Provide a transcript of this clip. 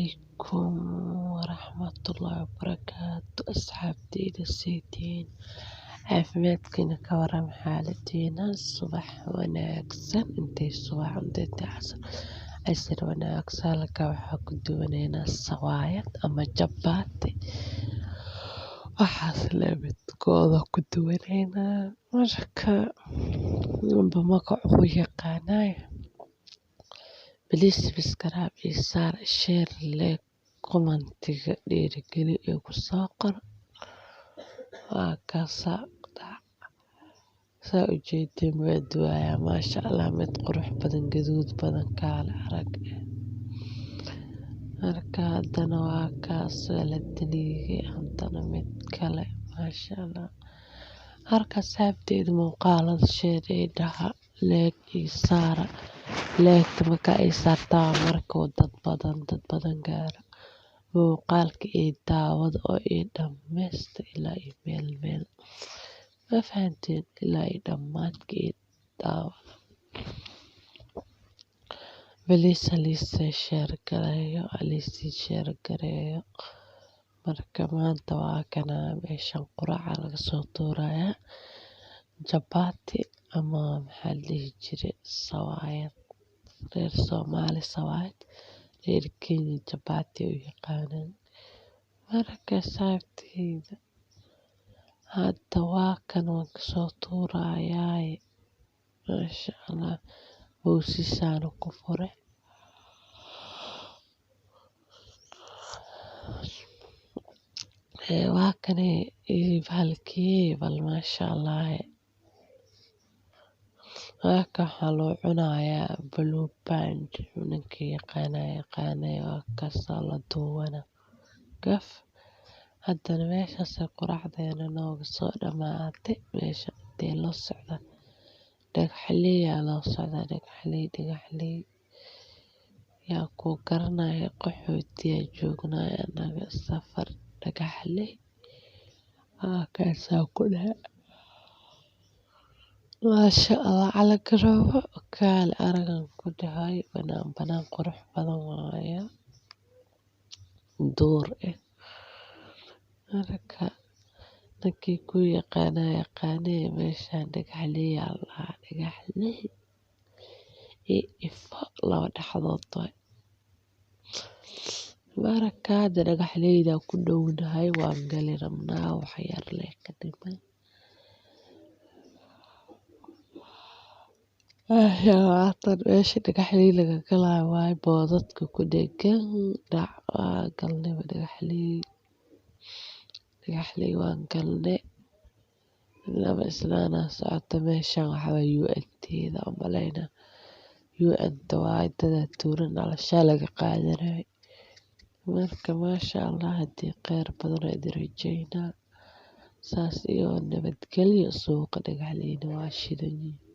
عليكم ورحمة الله وبركاته أصحابتي السيدين عافمتكن كورم حالتينا الصبح وناكسن انتي الصبح انتي عسر وناكسن لك وحاك دوانينا الصوايد أما جباتي وحاسلامتكوضا كدوانينا مركا بمقع يقاناي بليس بسكراب يسار الشير اللي قمنتي dhiirigeli ee ku soo qor waa kaasaa saa ujeedin waa duwaaya maasha allah mid qurux badan gaduud badan kaale arag marka haddana waa kaas waa la daliigay haddana mid kale maasha allah marka saabteeda muuqaalada sheer ee dhaha leeg iyo saara leegta marka ay saartaa markuu dad badan gaaro muuqaalka iyo daawada oo ii dhammaysta ilaa iyo meel ma fahanteen ilaa iyo dhammaadka iyo daawada baliis haliisii sheer gareeyo marka maanta waa kana meeshan quraca laga soo tuurayaa jabaati ama maxaa la dhihi jiray sawaayad reer Soomaali sawaayad reer Kenya jabaati u yaqaanaan marka saabteyda hadda waa kan waan kasoo tuurayaa maasha allah boosisaana ku fure waa kane bahalkii bal maasha allah waaka waxaa loo cunayaa blue band ninkii yaqaanay waa kasoo la duwana gaf haddana meeshaasay quracdeena nooga soo dhammaatay meesha intee loo socda dhagaxleeyaa loo socdaa dhagaxley yaa ku garanaya qaxootiyaa joognaya anaga safar dhagaxley kaasaa ku dhaha maasha allah calanka roobo kaale aragan ku dhahay banaan qurux badan waaya duur marka ninkii ku yaqaanee meeshaan dhagaxleeyaa lahaa dhagaxley iyo ifo laba dhexdood waay marka hadda dhagaxleyda ku dhownahay waan gali rabnaa wax yar lee ka dhiman haatan meesha dhagaxley laga galaayo waay boodadka ku dhegan dhac waa galnayba dhagaxley waan galnay laba islaanaa socota meeshan waxaa waay UN-teeda umaleyna UN-ta waay dadaa tuuran dhalashaa laga qaadanay marka maasha allah haddii kheyr badan oo idin rajeynaa saas iyo nabadgelyo suuqa dhagaxleyna waa shidan yihiin